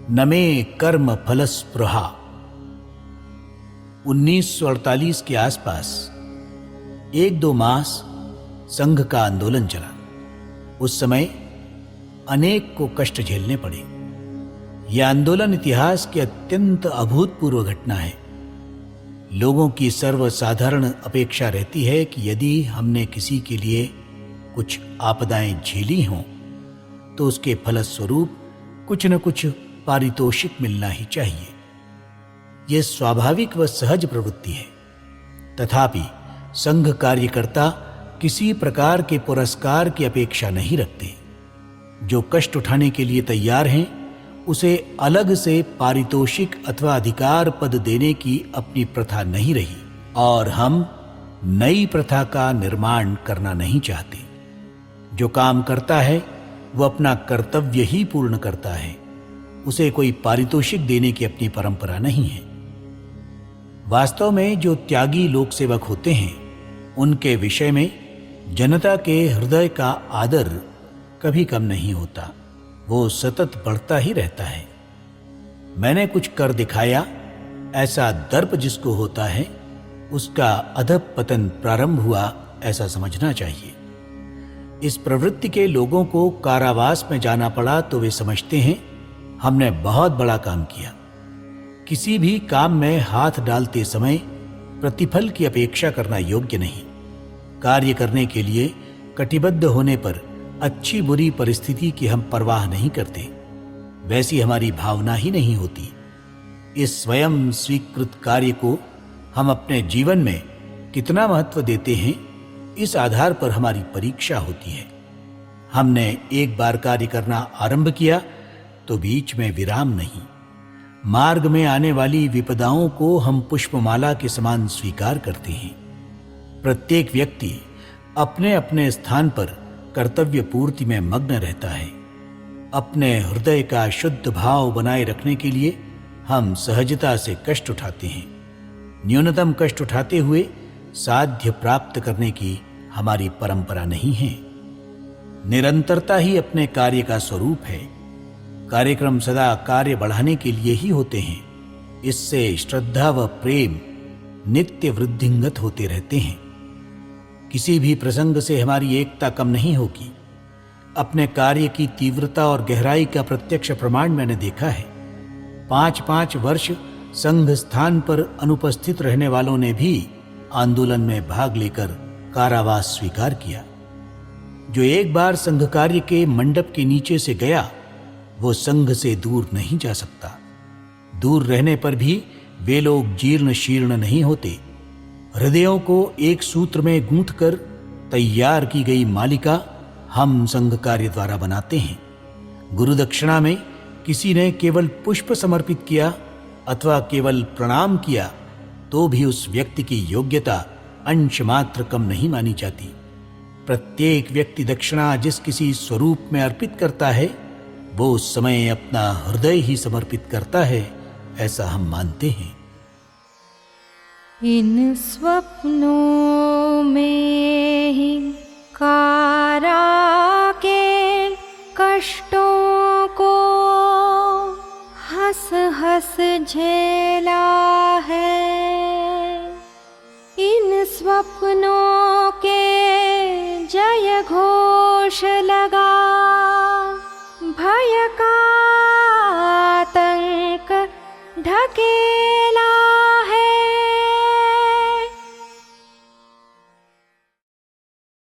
न मे कर्म फल स्पृहा। 1948 के आसपास 1-2 मास संघ का आंदोलन चला। उस समय अनेक को कष्ट झेलने पड़े। यह आंदोलन इतिहास की अत्यंत अभूतपूर्व घटना है। लोगों की सर्वसाधारण अपेक्षा रहती है कि यदि हमने किसी के लिए कुछ आपदाएं झेली हों तो उसके फलस्वरूप कुछ न कुछ पारितोषिक मिलना ही चाहिए। यह स्वाभाविक व सहज प्रवृत्ति है। तथापि संघ कार्यकर्ता किसी प्रकार के पुरस्कार की अपेक्षा नहीं रखते। जो कष्ट उठाने के लिए तैयार हैं उसे अलग से पारितोषिक अथवा अधिकार पद देने की अपनी प्रथा नहीं रही, और हम नई प्रथा का निर्माण करना नहीं चाहते। जो काम करता है वह अपना कर्तव्य ही पूर्ण करता है। उसे कोई पारितोषिक देने की अपनी परंपरा नहीं है। वास्तव में जो त्यागी लोक सेवक होते हैं उनके विषय में जनता के हृदय का आदर कभी कम नहीं होता। वो सतत बढ़ता ही रहता है। मैंने कुछ कर दिखाया, ऐसा दर्प जिसको होता है उसका अधःपतन प्रारंभ हुआ, ऐसा समझना चाहिए। इस प्रवृत्ति के लोगों को कारावास में जाना पड़ा तो वे समझते हैं हमने बहुत बड़ा काम किया। किसी भी काम में हाथ डालते समय प्रतिफल की अपेक्षा करना योग्य नहीं। कार्य करने के लिए कटिबद्ध होने पर अच्छी बुरी परिस्थिति की हम परवाह नहीं करते। वैसी हमारी भावना ही नहीं होती। इस स्वयं स्वीकृत कार्य को हम अपने जीवन में कितना महत्व देते हैं, इस आधार पर हमारी परीक्षा होती है। हमने एक बार कार्य करना आरंभ किया तो बीच में विराम नहीं। मार्ग में आने वाली विपदाओं को हम पुष्पमाला के समान स्वीकार करते हैं। प्रत्येक व्यक्ति अपने अपने स्थान पर कर्तव्य पूर्ति में मग्न रहता है। अपने हृदय का शुद्ध भाव बनाए रखने के लिए हम सहजता से कष्ट उठाते हैं। न्यूनतम कष्ट उठाते हुए साध्य प्राप्त करने की हमारी परंपरा नहीं है। निरंतरता ही अपने कार्य का स्वरूप है। कार्यक्रम सदा कार्य बढ़ाने के लिए ही होते हैं। इससे श्रद्धा व प्रेम नित्य वृद्धिंगत होते रहते हैं। किसी भी प्रसंग से हमारी एकता कम नहीं होगी। अपने कार्य की तीव्रता और गहराई का प्रत्यक्ष प्रमाण मैंने देखा है। 5-5 वर्ष संघ स्थान पर अनुपस्थित रहने वालों ने भी आंदोलन में भाग लेकर कारावास स्वीकार किया। जो एक बार संघ कार्य के मंडप के नीचे से गया वो संघ से दूर नहीं जा सकता। दूर रहने पर भी वे लोग जीर्ण शीर्ण नहीं होते। हृदयों को एक सूत्र में गूंथकर तैयार की गई मालिका हम संघ कार्य द्वारा बनाते हैं। गुरु दक्षिणा में किसी ने केवल पुष्प समर्पित किया अथवा केवल प्रणाम किया तो भी उस व्यक्ति की योग्यता अंश मात्र कम नहीं मानी जाती। प्रत्येक व्यक्ति दक्षिणा जिस किसी स्वरूप में अर्पित करता है वो उस समय अपना हृदय ही समर्पित करता है, ऐसा हम मानते हैं। इन स्वप्नों में ही कारा के कष्टों को हंस हंस झेला है। इन स्वप्नों के जय घोष लगा, भय का आतंक ढके